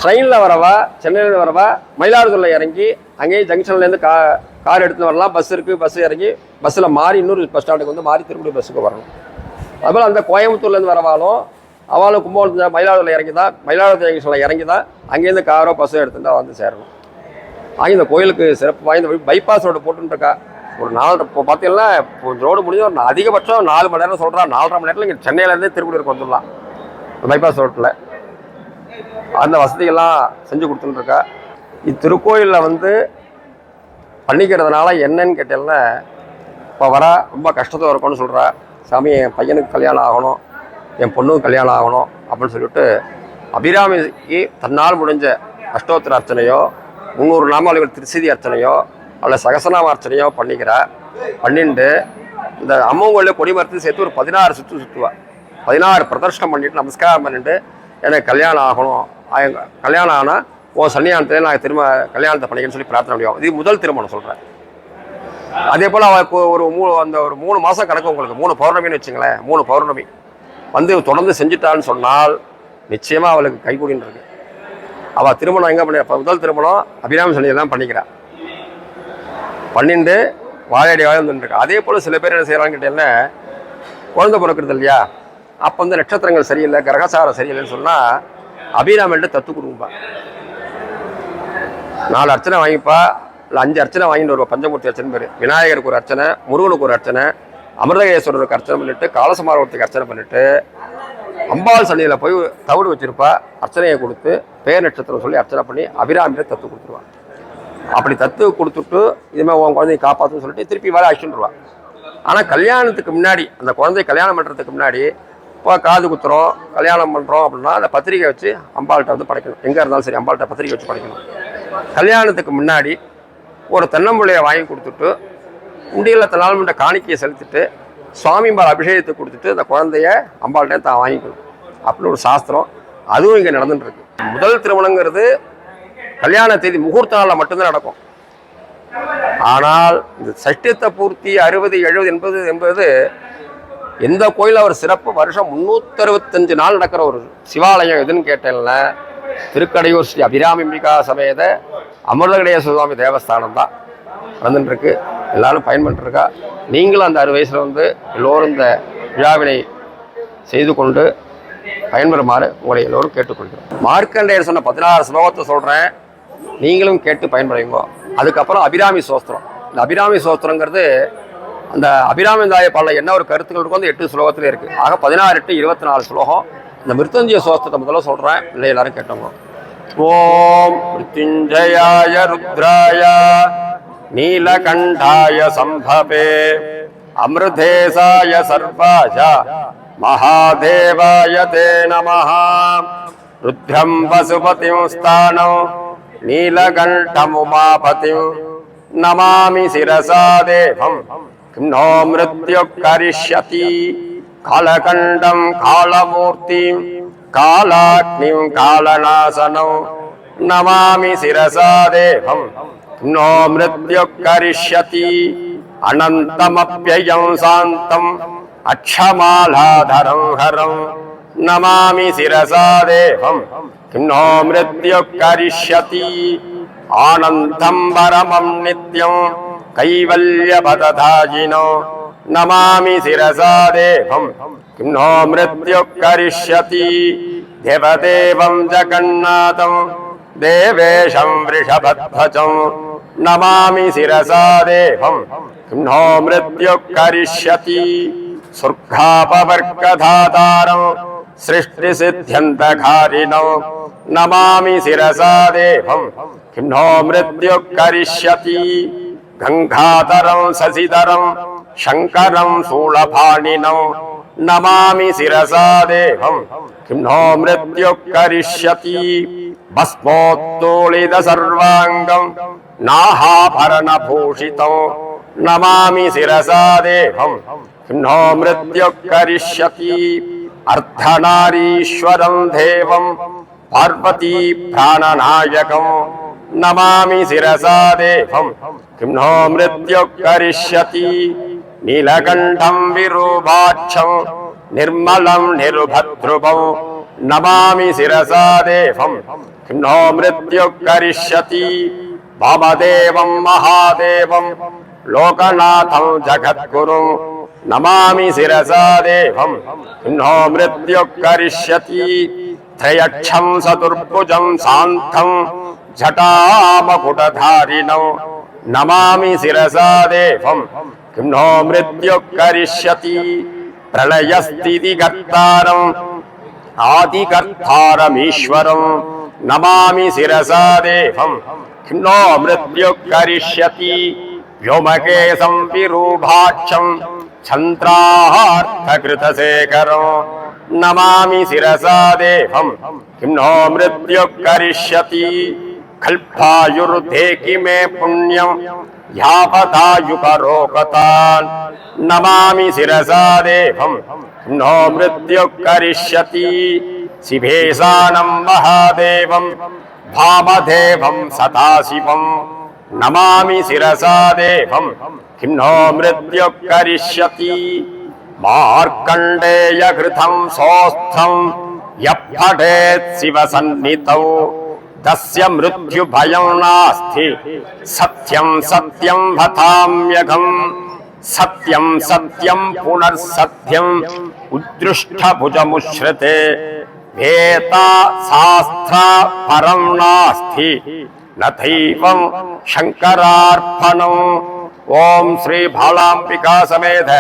ட்ரெயினில் வரவா, சென்னையிலேருந்து வரவா மயிலாடுதுறையில் இறங்கி அங்கேயும் ஜங்ஷன்லேருந்து கார் எடுத்துன்னு வரலாம். பஸ் இருக்குது, பஸ் இறங்கி பஸ்ஸில் மாறி இன்னொரு பஸ் ஸ்டாண்டுக்கு வந்து மாறி திருப்பி பஸ்ஸுக்கு வரணும். அதுபோல் அந்த கோயம்புத்தூர்லேருந்து வரவாலும் அவளும் கும்பகோணத்தில் மயிலாடுதுறையில் இறங்கி தான், மயிலாடுதுறை ஜங்ஷனில் இறங்கி தான் அங்கேருந்து காரோ பஸ்ஸோ எடுத்துட்டு தான் வந்து சேரணும். ஆகி இந்த கோயிலுக்கு சிறப்பு வாய்ந்த பைபாஸ் ரோடு போட்டுருக்கா. ஒரு 4 இப்போ பார்த்தீங்கன்னா ரோடு முடிஞ்சு ஒரு அதிகபட்சம் 4 மணி நேரம் சொல்கிறா. 4.5 மணி நேரத்தில் இங்கே சென்னையிலேருந்தே திருக்குடியூருக்கு வந்துடலாம். பைபாஸ் ரோட்டில் அந்த வசதிகள்லாம் செஞ்சு கொடுத்துட்டுருக்கா. இத்திருக்கோயிலில் வந்து பண்ணிக்கிறதுனால என்னன்னு கேட்டீங்கன்னா, இப்போ ரொம்ப கஷ்டத்தில் இருக்கும்னு சொல்கிறா. சாமி, என் பையனுக்கு கல்யாணம் ஆகணும், என் பொண்ணுக்கு கல்யாணம் ஆகணும் அப்படின்னு சொல்லிட்டு அபிராமிக்கு தன்னால் முடிஞ்ச அஷ்டோத்திர அர்ச்சனையோ, 300 நாமாவளிகள் திருச்சதி அர்ச்சனையோ அல்ல சகசநாம அர்ச்சனையோ பண்ணிட்டு இந்த அம்மன் கோயிலில் கொடி மரத்து சேர்த்து ஒரு 16 சுற்றுவா. 16 பிரதர்ஷனம் பண்ணிட்டு நமஸ்காரம் பண்ணிட்டு எனக்கு கல்யாணம் ஆகணும், கல்யாணம் ஆனால் சன்னியானத்தில் நான் திரும்ப கல்யாணத்தை பண்ணிக்கன்னு சொல்லி பிரார்த்தனை முடியும். இது முதல் திருமணம் சொல்கிறேன். அதே போல் அவளுக்கு ஒரு 3 மாதம் கணக்கு உங்களுக்கு 3 பௌர்ணமின்னு வச்சுங்களேன். 3 பௌர்ணமி வந்து தொடர்ந்து செஞ்சுட்டான்னு சொன்னால் நிச்சயமாக அவளுக்கு கைகூடின்னு இருக்கு. அவள் திருமணம் எங்கே பண்ணி முதல் திருமணம் அபிராமி சன்னியை தான் பண்ணிட்டு வாழையடி வந்துட்டுருக்கா. அதே போல் சில பேர் என்ன செய்கிறான்னு கேட்டீங்கன்னா, குழந்தை பிறக்கிறது இல்லையா, அப்போ வந்து நட்சத்திரங்கள் சரியில்லை, கிரகசாரம் சரியில்லைன்னு சொன்னால் அபிராமிகிட்ட தத்து கொடுப்பா. 4 அர்ச்சனை வாங்கிப்பா, இல்லை 5 அர்ச்சனை வாங்கிட்டு வருவா. பஞ்சமூர்த்தி அர்ச்சனை பேர். விநாயகருக்கு ஒரு அர்ச்சனை, முருகனுக்கு ஒரு அர்ச்சனை, அமிர்தகேஸ்வரருக்கு அர்ச்சனை பண்ணிட்டு, காலசமாரவர்த்திக்கு அர்ச்சனை பண்ணிட்டு, அம்பாள் சன்னியில் போய் தவிடு வச்சிருப்பா. அர்ச்சனையை கொடுத்து பேர் நட்சத்திரம் சொல்லி அர்ச்சனை பண்ணி அபிராமிகிட்ட தத்து கொடுத்துருவான். அப்படி தத்து கொடுத்துட்டு இதுமாதிரி உன் குழந்தைய காப்பாற்றுன்னு சொல்லிட்டு திருப்பி வர அழிச்சுட்டுருவான். ஆனால் கல்யாணத்துக்கு முன்னாடி, அந்த குழந்தைய கல்யாணம் பண்ணுறதுக்கு முன்னாடி இப்போ காது குத்துறோம், கல்யாணம் பண்ணுறோம் அப்படின்னா அந்த பத்திரிக்கை வச்சு அம்பாள்கிட்ட வந்து படைக்கணும். எங்கே இருந்தாலும் சரி அம்பாள்கிட்ட பத்திரிக்கை வச்சு படைக்கணும். கல்யாணத்துக்கு முன்னாடி ஒரு தென்னம்பிள்ளையை வாங்கி கொடுத்துட்டு உண்டியில் தன்னால்மன்ற காணிக்கையை செலுத்திட்டு சுவாமிம்பால் அபிஷேகத்தை கொடுத்துட்டு அந்த குழந்தைய அம்பாள்கிட்ட தான் வாங்கிக்கணும் அப்படின்னு ஒரு சாஸ்திரம். அதுவும் இங்கே நடந்துட்டுருக்கு. முதல் திருமணங்கிறது கல்யாண தேதி முகூர்த்த நாளில் மட்டும்தான் நடக்கும். ஆனால் இந்த சஷ்டித்த பூர்த்தி 60, 70 என்பது எந்த கோயிலில் ஒரு சிறப்பு. வருஷம் 365 நாள் நடக்கிற ஒரு சிவாலயம் எதுன்னு கேட்டேன்ல, திருக்கடையூர் ஸ்ரீ அபிராமி அம்பிகா சமேத அமிர்தகடேச சுவாமி தேவஸ்தானம் தான் நடந்துட்டுருக்கு. எல்லாரும் பயன்பட்டுருக்கா. நீங்களும் அந்த 60 வயசில் வந்து எல்லோரும் இந்த விழாவினை செய்து கொண்டு பயன்பெறுமாறு உங்களை எல்லோரும் கேட்டுக்கொள்கிறோம். மார்க்கண்டேயர் சொன்ன 16 ஸ்லோகத்தை சொல்கிறேன், நீங்களும் கேட்டு பயன்படுவீங்க. அதுக்கப்புறம் அபிராமி சோஸ்திரம். இந்த அபிராமி சோஸ்திரங்கிறது அந்த அபிராமிந்தாய பாடல என்ன ஒரு கருத்துக்கள் இருக்கும், அந்த 8 ஸ்லோகத்துல இருக்கு. ஆக 16 8 24 ஸ்லோகம். இந்த மிருத்யுஞ்சய சோஸ்திரத்தை முதல்ல சொல்றேன், இல்லை எல்லாரும் கேட்டவங்க. ஓம் மிருத்யுஞ்சயாய ருத்ராய நீலகண்டாய சம்பவே அமிர்தேசாய சர்வாய மகாதேவாய தே நமஹ. ருத்ரம் பசுபதிம் ஸ்தானம் நீலகண்டம் உமாபதிம் நமாமி சிரசா தேவம் கிம் நோ மிருத்யு கரிஷ்யதி. காலகண்டம் காலமூர்த்திம் காலாக்னிம் காலநாசனம் நமாமி சிரசா தேவம் கிம் நோ மிருத்யு கரிஷ்யதி. அனந்தமப்யயம் சாந்தம் அக்ஷமாலாதரம் ஹரம் நமாமி சிரசா தேவம் கிம் நோ மிருத்யு கரிஷ்யதி. ஆனந்தம் பரமம் நித்யம் கைவல்யபததாயினோ நமாமி சிரசா தேவம் கிம் நோ மிருத்யு கரிஷ்யதி. தேவதேவம் ஜகந்நாதம் தேவேஷம் வ்ரிஷபத்வஜம் நமாமி சிரசா தேவம் கிம் நோ மிருத்யு கரிஷ்யதி. சொர்க்காபவர்க்கதாதாரம் சிருஷ்டிசித்யந்தகாரிணோ நமாமி சிரசா தேவம் கிம் நோ மிருத்யு கரிஷ்யதி. கங்காதரம் சசிதரம் சங்கரம் சூலபாணினோ நமாமி சிரசா தேவம் கிம் நோ மிருத்யு கரிஷ்யதி. பஸ்மோத்தோளித சர்வாங்கம் நாஹாபரணபூஷிதம் நமாமி சிரசா தேவம் கிம் நோ மிருத்யு கரிஷ்யதி. அர்த்தநாரீஸ்வரம் தேவம் பார்வதி பிராணநாயகம் நமாமி சிரசா தேவம் கிம் நோ மிருத்யு கரிஷ்யதி. நீலகண்டம் விரூபாட்சம் நிர்மலம் நிருபத்ருபம் நமாமி சிரசா தேவம் கிம் நோ மிருத்யு கரிஷ்யதி. வாமதேவம் மகாதேவம் லோகநாதம் ஜகத்குரும் நமாமி சிரசா தேவம் கிம் நோ மிருத்யு கரிஷ்யதி. த்ரயக்ஷம் சதுர்புஜம் சாந்தம் ஜட்டாமகுடதாரிணம் நமாமி சிரசா தேவம் கிம் நோ மிருத்யு கரிஷ்யதி. பிரளயஸ்திதி கர்த்தாரம் ஆதிகர்த்தாரமீஸ்வரம் நமாமி சிரசா தேவம் கிம் நோ மிருத்யு கரிஷ்யதி. व्योमकेशं विरूपाक्षं छन्द्रार्थकृतशेखरं नमामि शिरसा देवं किं नो मृत्युः करिष्यति। कल्पायुर्देहि मे पुण्यं यावदायुकरोगतान् नमामि शिरसा देवं किं नो मृत्युः करिष्यति। शिवेशानं महादेवं भामदेवं सदाशिवं नमामि शिरसा देवं किं नो मृत्युः करिष्यति। मार्कण्डेयघृतं सोऽस्थं यः पठेत् शिवसन्निधौ तस्य मृत्युभयं नास्ति। सत्यं सत्यं वदाम्यहं सत्यं सत्यं पुनर्सत्यं उद्दृष्टभुजमुश्रिते वेता शास्त्रा परं नास्ति नथैवं शंकरार्पणं। ओम श्री बालांबिका समेत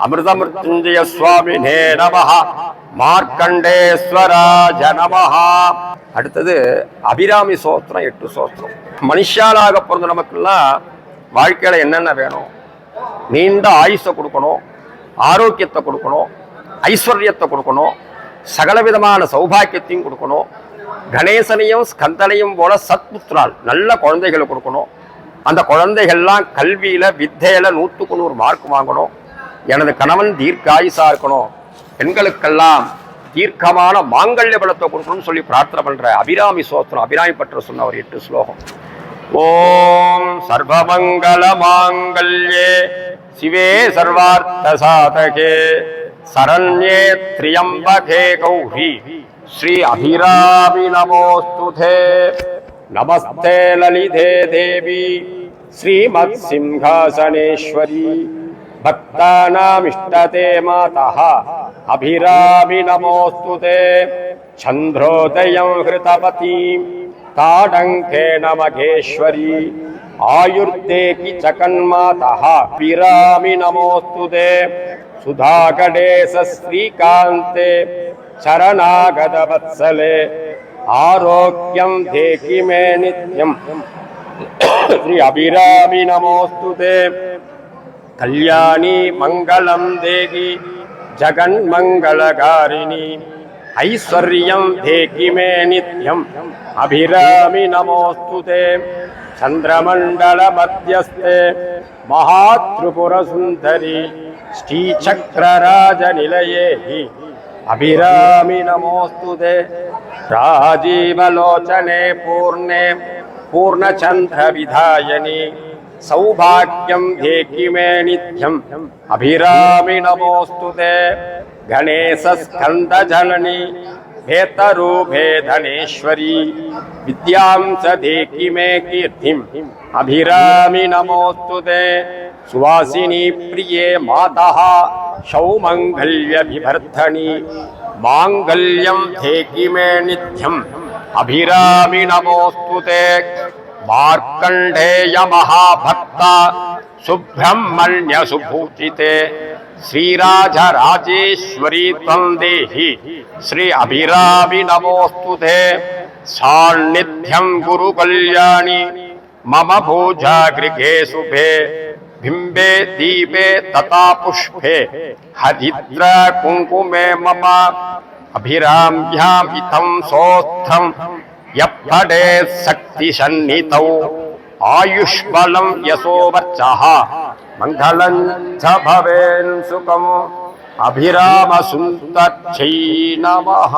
अमृतमृत्युंजय स्वामिने नमः। மார்க்கண்டேஸ்வராஜ நமஹ. அடுத்தது அபிராமி சோத்திரம் 8 சோத்திரம். மனுஷாலாக பிறந்த நமக்கெல்லாம் வாழ்க்கையில என்னென்ன வேணும்? நீண்ட ஆயுசை கொடுக்கணும், ஆரோக்கியத்தை கொடுக்கணும், ஐஸ்வர்யத்தை கொடுக்கணும், சகல விதமான சௌபாக்கியத்தையும் கொடுக்கணும், கணேசனையும் ஸ்கந்தனையும் போல சத்புத்திரால் நல்ல குழந்தைகளை கொடுக்கணும். அந்த குழந்தைகள்லாம் கல்வியில வித்தையில 100க்கு 100 மார்க் வாங்கணும். எனது கணவன் தீர்க்காயுசா இருக்கணும், பெண்களுக்கெல்லாம் தீர்க்கமான மாங்கல்ய பலத்தை கொடுக்கணும்னு சொல்லி பிரார்த்தனை பண்ற அபிராமி சோத்திரம். அபிராமி பற்ற சொன்ன ஒரு 8 ஸ்லோகம். ஓம் சர்வமங்கல மாங்கல்யே சிவே சர்வார்த்த சாதகே சரண்யே த்ரியம்பகே கௌரி ஸ்ரீ அபிராமி நமோஸ்துதே. நமஸ்தே லலிதே தேவி ஸ்ரீமத் சிம்ஹாசனேஸ்வரி भक्तानामिष्टते मातः अभिरामि नमोस्तुते। चन्द्रोदयं हृतपतीं ताडङ्केन मघेश्वरी आयुर्देहि जगन्मातः विरामि नमोऽस्तु ते सुधाकडेशश्रीकान्ते शरणागतवत्सले आरोग्यं देहि मे नित्यं श्री अभिरामि नमोऽस्तु ते कल्याणी मंगलम देगी जगन्मंगलकारिणी ऐश्वर्यं देहि मे नित्यं अभिरामि नमोऽस्तु ते चंद्रमंडल मध्यस्थे महात्रिपुर सुंदरी श्रीचक्रराज निलये अभिरामि नमोऽस्तु ते राजीवलोचने पूर्णे पूर्णचंद्र विधायिनी सौभाग्यं देहि मे नित्यं अभिरामि नमोऽस्तु ते गणेशस्कन्दजननी भेतरूपे धनेश्वरी विद्यां च देहि मे कीर्तिम् अभिरामि नमोऽस्तु ते सुवासिनी प्रिये मातः सौमङ्गल्य विवर्धनी माङ्गल्यं देहि मे नित्यम् अभिरामि नमोऽस्तु ते मार्कंडेय महाभक्त सुब्रह्मण्य सुपूजिते श्रीराजराजेश्वरी त्वं देहि श्री अभिरामि नमोऽस्तु ते सान्निध्यं गुरुकल्याणि मम पूजा गृहे शुभे बिम्बे दीपे तथा पुष्पे हरिद्र कुंकुमे मम अभिराम्याम् इतं सोत्थं यपडे शक्ति सन्निधौ आयुष्बलं यशोवर्चः मंगलं च भवेन् सुखम् अभिराम सुन्दर्यै नमः।